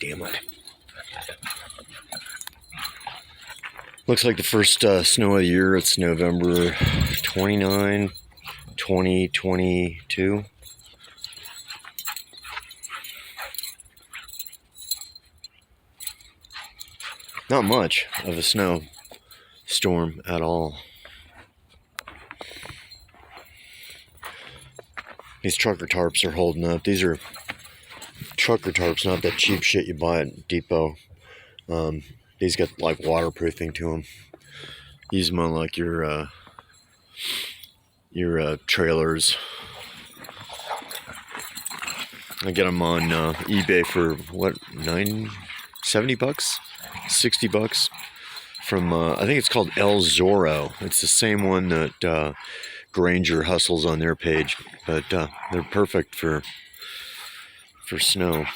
damn it. Looks like the first snow of the year. It's November 29, 2022. Not much of a snow storm at all. These trucker tarps are holding up. These are trucker tarps, not that cheap shit you buy at Depot. These got like waterproofing to them. Use them on like your trailers. I get them on eBay for what, $70, $60 from I think it's called El Zorro. It's the same one that Granger hustles on their page, but they're perfect for snow.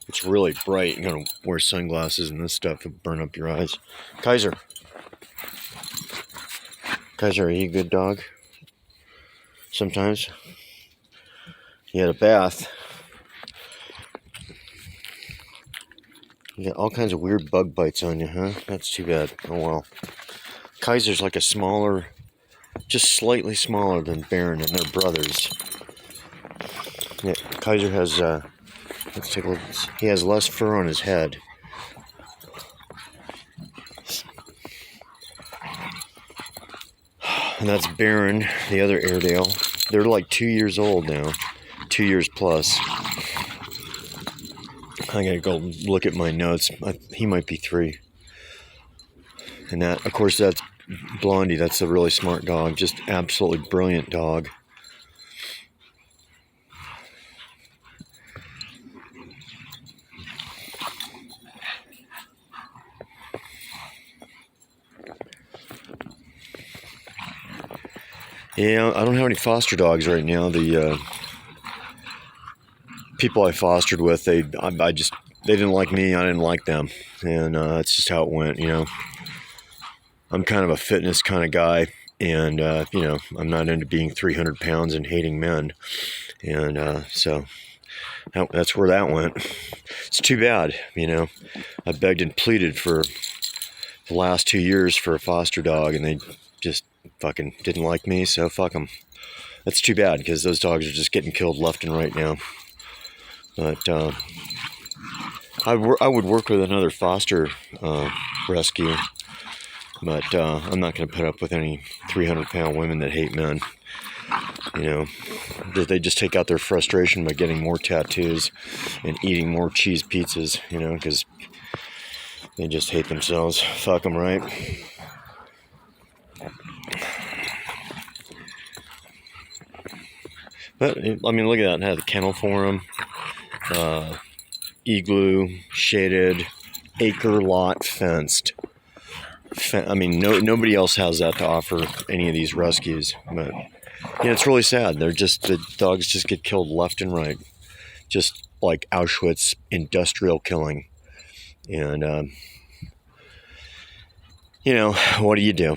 It's really bright. You're gonna wear sunglasses and this stuff will burn up your eyes. Kaiser, are you a good dog? Sometimes. You had a bath. You got all kinds of weird bug bites on you, huh? That's too bad. Oh well. Kaiser's like a smaller, just slightly smaller than Baron, and they're brothers. Yeah, Kaiser has, let's take a look. He has less fur on his head. And that's Baron, the other Airedale. They're like 2 years old now. 2 years plus. I gotta go look at my notes. He might be 3. And that, of course, that's Blondie. That's a really smart dog. Just absolutely brilliant dog. Yeah, I don't have any foster dogs right now. The people I fostered with, they didn't like me, I didn't like them, and that's just how it went. You know, I'm kind of a fitness kind of guy, and you know, I'm not into being 300 pounds and hating men, and so that's where that went. It's too bad, you know. I begged and pleaded for the last 2 years for a foster dog, and they just fucking didn't like me, so fuck them. That's too bad, because those dogs are just getting killed left and right now. But I would work with another foster rescue, but I'm not going to put up with any 300-pound women that hate men. You know, they just take out their frustration by getting more tattoos and eating more cheese pizzas, you know, because they just hate themselves. Fuck them, right? But, I mean, look at that. I had a kennel for them. Igloo, shaded, acre lot, fenced. I mean, nobody else has that to offer any of these rescues. But, yeah, it's really sad. The dogs just get killed left and right. Just like Auschwitz industrial killing. And, you know, what do?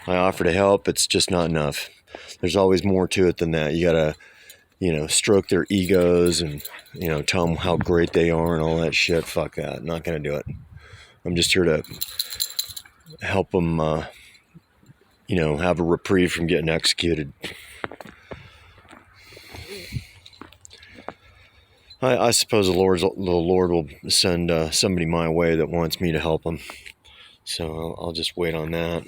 I offer to help. It's just not enough. There's always more to it than that. You gotta, you know, stroke their egos and, you know, tell them how great they are and all that shit. Fuck that. Not gonna do it. I'm just here to help them, you know, have a reprieve from getting executed. I suppose the Lord will send somebody my way that wants me to help them. So I'll just wait on that.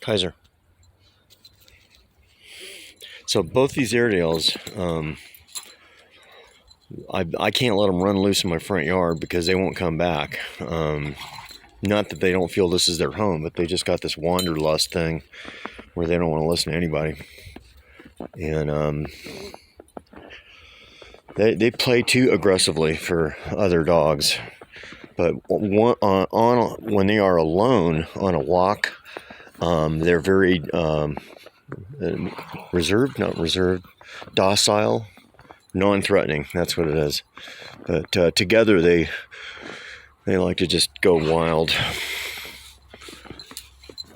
Kaiser. So both these Airedales, I can't let them run loose in my front yard because they won't come back. Not that they don't feel this is their home, but they just got this wanderlust thing where they don't want to listen to anybody. And they play too aggressively for other dogs. But when they are alone on a walk, they're very docile, non-threatening. That's what it is. But together they They like to just go wild.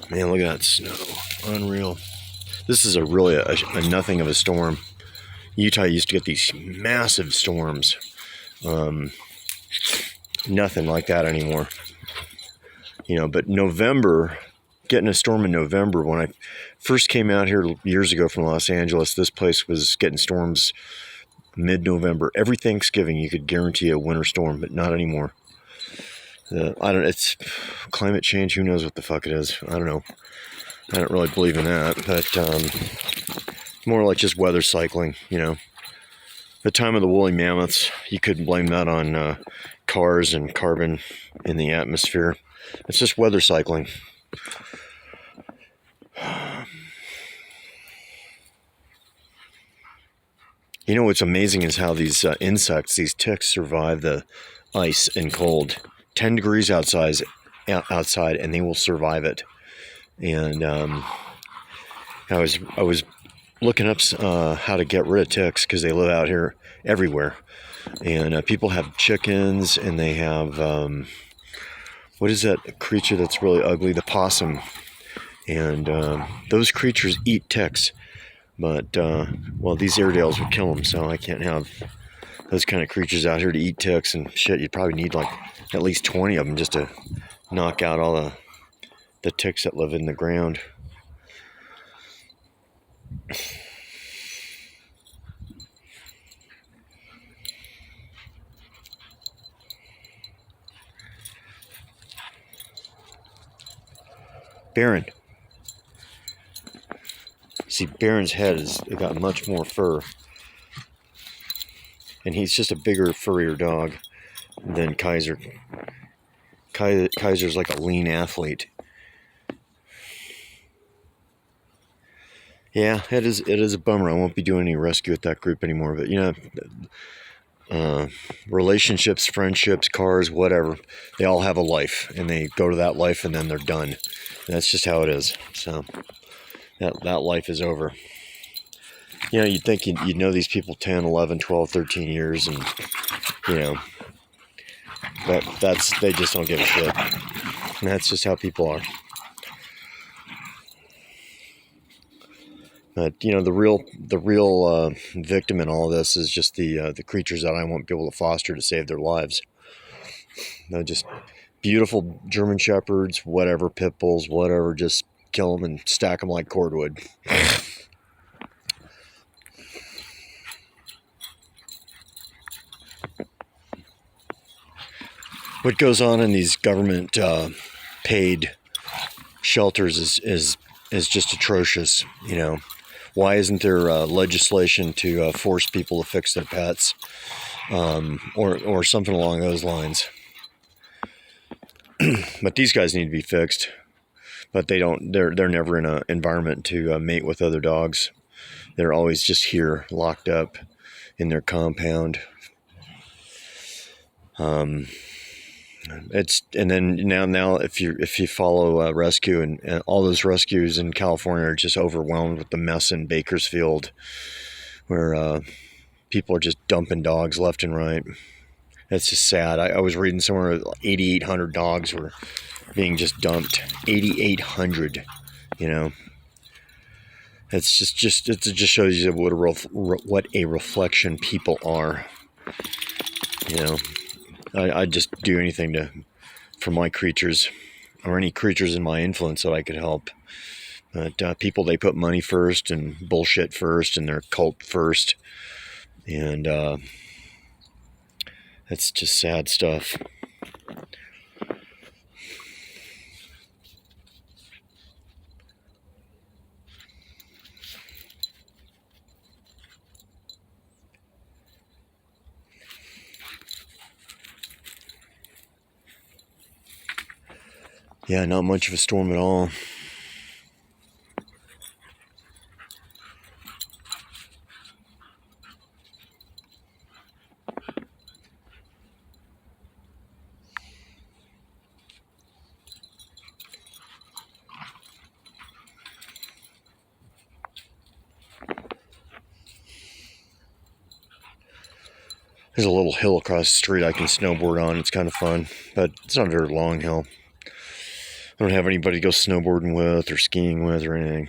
Man, look at that snow. Unreal. This is really a nothing of a storm. Utah used to get these massive storms. Nothing like that anymore. But November, getting a storm in November, when I first came out here years ago from Los Angeles, this place was getting storms mid-November. Every Thanksgiving you could guarantee a winter storm, but not anymore. It's climate change. Who knows what the fuck it is? I don't know. I don't really believe in that, but more like just weather cycling, The time of the woolly mammoths, you couldn't blame that on cars and carbon in the atmosphere. It's just weather cycling. What's amazing is how these insects, these ticks, survive the ice and cold. 10 degrees outside, and they will survive it. And I was looking up how to get rid of ticks because they live out here everywhere. And people have chickens, and they have what is that creature that's really ugly? The possum. And those creatures eat ticks. But, these airedales would kill them, so I can't have those kind of creatures out here to eat ticks and shit. You'd probably need like at least 20 of them just to knock out all the ticks that live in the ground. Baron. See, Baron's head has got much more fur. And he's just a bigger, furrier dog than Kaiser. Kaiser's like a lean athlete. Yeah, it is a bummer. I won't be doing any rescue with that group anymore. But, relationships, friendships, cars, whatever, they all have a life. And they go to that life and then they're done. And that's just how it is. So that life is over. You'd think you'd know these people 10, 11, 12, 13 years. And, they just don't give a shit. And that's just how people are. But the real victim in all of this is just the creatures that I won't be able to foster to save their lives. Just beautiful German shepherds, whatever, pit bulls, whatever. Just kill them and stack them like cordwood. What goes on in these government paid shelters is just atrocious. Why isn't there legislation to force people to fix their pets, or something along those lines? But these guys need to be fixed. But they don't. They're never in an environment to mate with other dogs. They're always just here, locked up in their compound. And then now if you follow rescue and all those rescues in California are just overwhelmed with the mess in Bakersfield, where people are just dumping dogs left and right. That's just sad. I was reading somewhere 8,800 dogs were being just dumped. 8,800. It just shows you what a reflection people are. I'd just do anything for my creatures, or any creatures in my influence that I could help. But people, they put money first and bullshit first and their cult first. And that's just sad stuff. Yeah, not much of a storm at all. There's a little hill across the street I can snowboard on. It's kind of fun, but it's not a very long hill. I don't have anybody to go snowboarding with or skiing with or anything.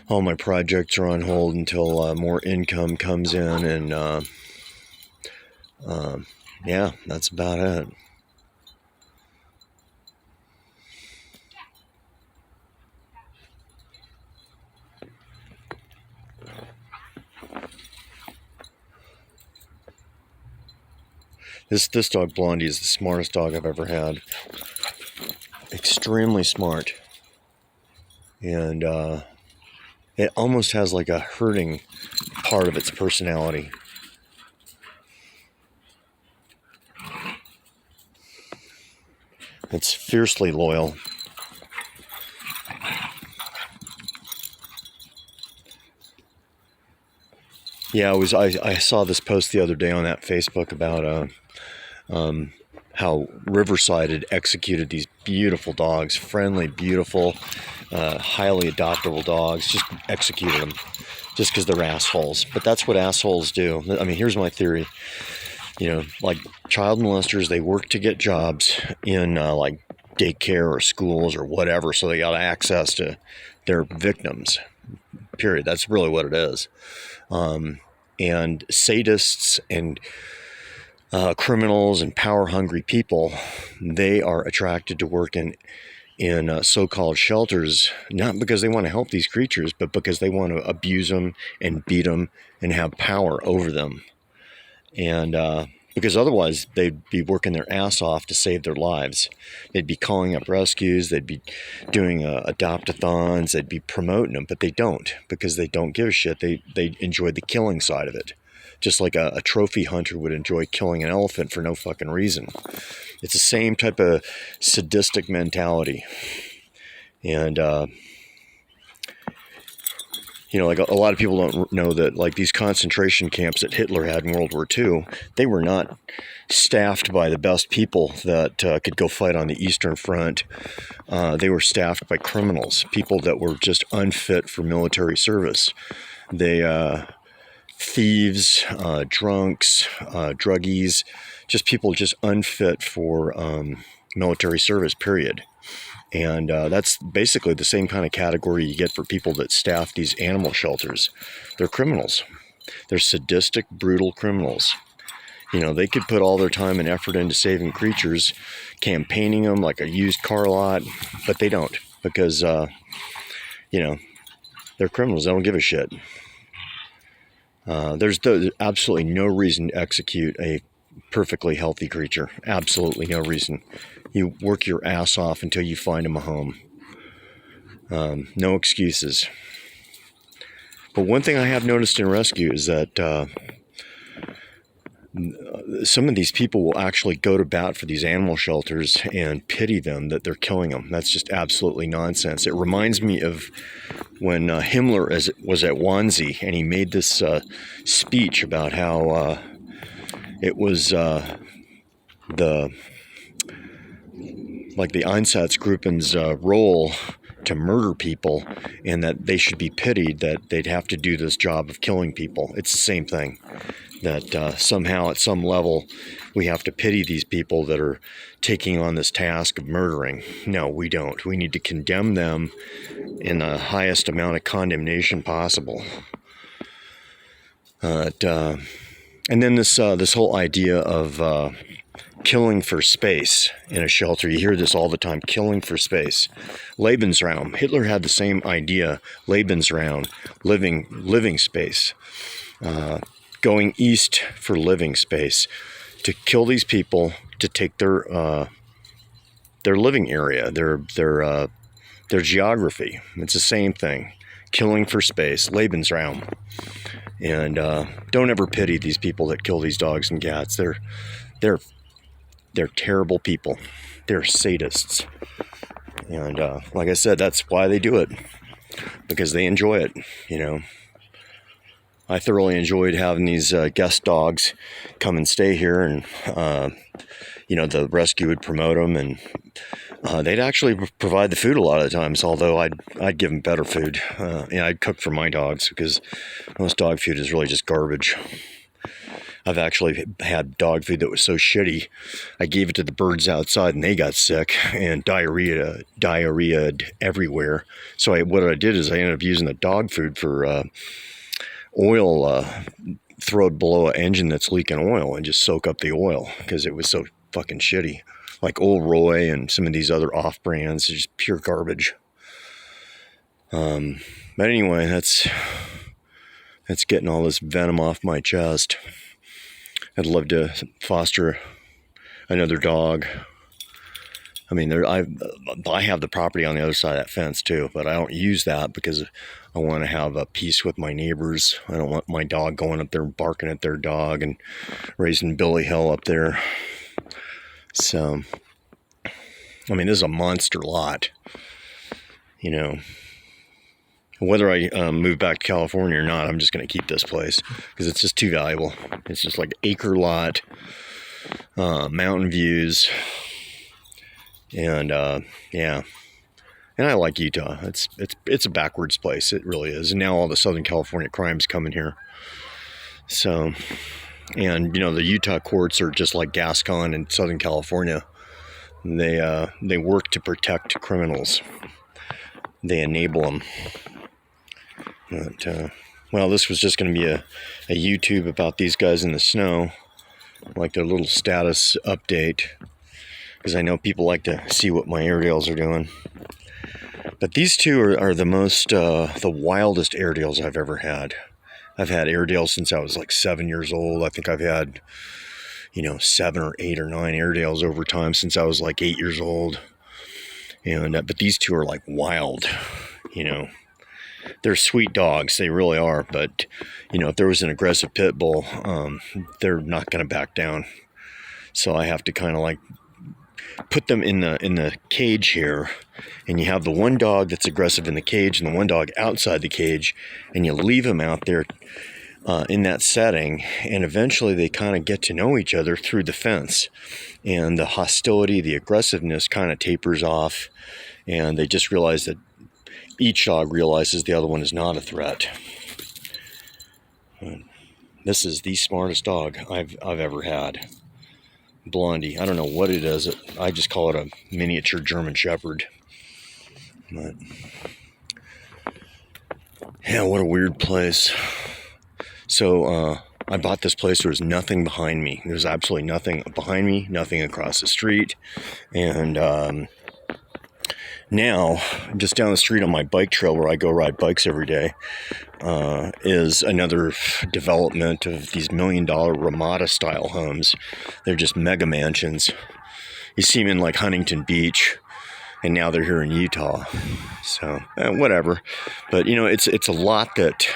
All my projects are on hold until more income comes in, and yeah, that's about it. This dog Blondie is the smartest dog I've ever had. Extremely smart, and it almost has like a herding part of its personality. It's fiercely loyal. Yeah, I saw this post the other day on that Facebook about how Riverside had executed these beautiful dogs, friendly, beautiful, highly adoptable dogs, just executed them just because they're assholes. But that's what assholes do. I mean, here's my theory. You know, like child molesters, they work to get jobs in like daycare or schools or whatever, so they got access to their victims, period. That's really what it is. And sadists and criminals and power-hungry people, they are attracted to work in so-called shelters, not because they want to help these creatures, but because they want to abuse them and beat them and have power over them. And because otherwise they'd be working their ass off to save their lives. They'd be calling up rescues, they'd be doing adopt-a-thons, they'd be promoting them, but they don't, because they don't give a shit. They enjoy the killing side of it. Just like a trophy hunter would enjoy killing an elephant for no fucking reason. It's the same type of sadistic mentality. And, you know, like a lot of people don't know that, like, these concentration camps that Hitler had in World War II, they were not staffed by the best people that could go fight on the Eastern Front. They were staffed by criminals, people that were just unfit for military service. Thieves, drunks, druggies, just people just unfit for military service, period. And that's basically the same kind of category you get for people that staff these animal shelters. They're criminals. They're sadistic, brutal criminals. You know, they could put all their time and effort into saving creatures, campaigning them like a used car lot, but they don't, because, you know, they're criminals. They don't give a shit. There's absolutely no reason to execute a perfectly healthy creature. Absolutely no reason. You work your ass off until you find them a home. No excuses. But one thing I have noticed in rescue is that some of these people will actually go to bat for these animal shelters and pity them that they're killing them. That's just absolutely nonsense. It reminds me of when Himmler was at Wannsee, and he made this speech about how it was the Einsatzgruppen's role to murder people, and that they should be pitied that they'd have to do this job of killing people. It's the same thing. That somehow at some level we have to pity these people that are taking on this task of murdering. No, we don't. We need to condemn them in the highest amount of condemnation possible. And then this whole idea of killing for space in a shelter. You hear this all the time, killing for space. Lebensraum. Hitler had the same idea, Lebensraum, living space. Going east for living space, to kill these people, to take their living area, their geography. It's the same thing. Killing for space, Lebensraum. And don't ever pity these people that kill these dogs and cats. They're terrible people. They're sadists. And like I said, that's why they do it, because they enjoy it, you know. I thoroughly enjoyed having these guest dogs come and stay here, and the rescue would promote them, and they'd actually provide the food a lot of the times. Although I'd give them better food. I'd cook for my dogs because most dog food is really just garbage. I've actually had dog food that was so shitty, I gave it to the birds outside and they got sick and diarrheaed everywhere. So what I did is I ended up using the dog food for oil, throw it below an engine that's leaking oil and just soak up the oil because it was so fucking shitty. Like Old Roy and some of these other off brands, just pure garbage. But anyway, that's getting all this venom off my chest. I'd love to foster another dog. I mean, I have the property on the other side of that fence too, but I don't use that because I want to have a peace with my neighbors. I don't want my dog going up there and barking at their dog and raising Billy Hill up there. So, I mean, this is a monster lot, Whether I move back to California or not, I'm just going to keep this place because it's just too valuable. It's just like acre lot, mountain views, and yeah. And I like Utah. It's a backwards place. It really is. And now all the Southern California crime's coming here. So, and the Utah courts are just like Gascon in Southern California. They work to protect criminals. They enable them. But, this was just going to be a YouTube about these guys in the snow, like their little status update, because I know people like to see what my airedales are doing. But these two are the the wildest airedales I've ever had. I've had airedales since I was like 7 years old. I think I've had, 7 or 8 or 9 airedales over time since I was like 8 years old. And but these two are like wild, They're sweet dogs, they really are. But if there was an aggressive pit bull, they're not going to back down. So I have to kind of like put them in the cage here, and you have the one dog that's aggressive in the cage and the one dog outside the cage, and you leave them out there in that setting, and eventually they kind of get to know each other through the fence, and the hostility, the aggressiveness kind of tapers off, and they just realize that each dog realizes the other one is not a threat. This is the smartest dog I've ever had. Blondie. I don't know what it is. I just call it a miniature German Shepherd. But yeah, what a weird place. So I bought this place. There was nothing behind me. There was absolutely nothing behind me, nothing across the street. And now, just down the street on my bike trail where I go ride bikes every day, is another development of these $1 million Ramada-style homes. They're just mega mansions. You see them in like Huntington Beach, and now they're here in Utah. So, whatever. But, it's a lot that...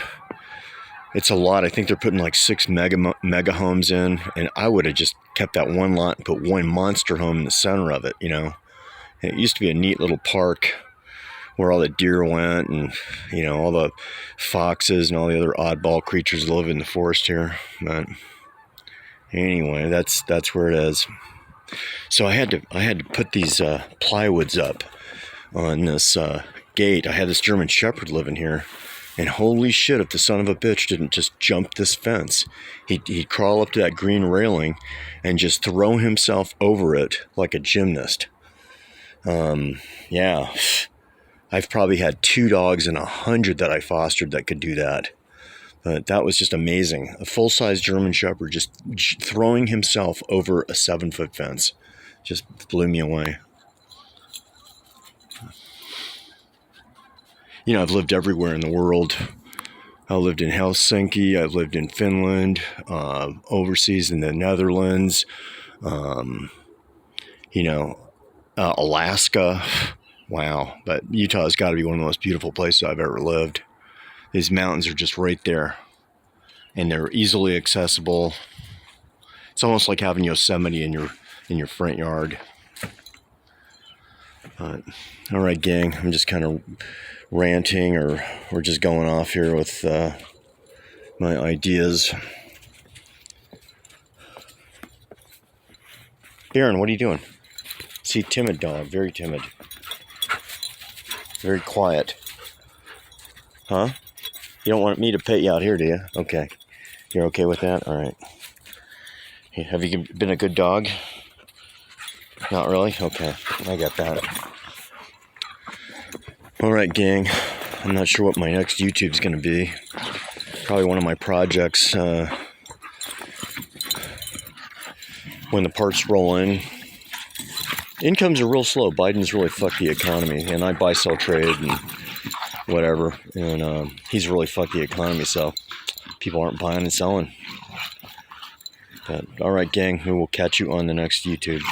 It's a lot. I think they're putting like 6 mega homes in, and I would have just kept that one lot and put one monster home in the center of it, It used to be a neat little park where all the deer went and, all the foxes and all the other oddball creatures live in the forest here. But anyway, that's where it is. So I had to put these plywoods up on this gate. I had this German Shepherd living here. And holy shit, if the son of a bitch didn't just jump this fence. He'd crawl up to that green railing and just throw himself over it like a gymnast. Yeah, I've probably had 2 dogs in 100 that I fostered that could do that. But that was just amazing. A full-size German Shepherd just throwing himself over a 7-foot fence. Just blew me away. I've lived everywhere in the world. I lived in Helsinki. I've lived in Finland, overseas in the Netherlands, Alaska. Wow. But Utah's got to be one of the most beautiful places I've ever lived. These mountains are just right there, and they're easily accessible. It's almost like having Yosemite in your front yard. All right, gang. I'm just kind of ranting or we're just going off here with my ideas. Baron, what are you doing? See, timid dog, very timid. Very quiet. Huh? You don't want me to pet you out here, do you? Okay. You're okay with that? All right. Have you been a good dog? Not really? Okay. I got that. All right, gang. I'm not sure what my next YouTube's going to be. Probably one of my projects when the parts roll in. Incomes are real slow. Biden's really fucked the economy. And I buy, sell, trade, and whatever. And he's really fucked the economy, so people aren't buying and selling. But all right, gang, we will catch you on the next YouTube.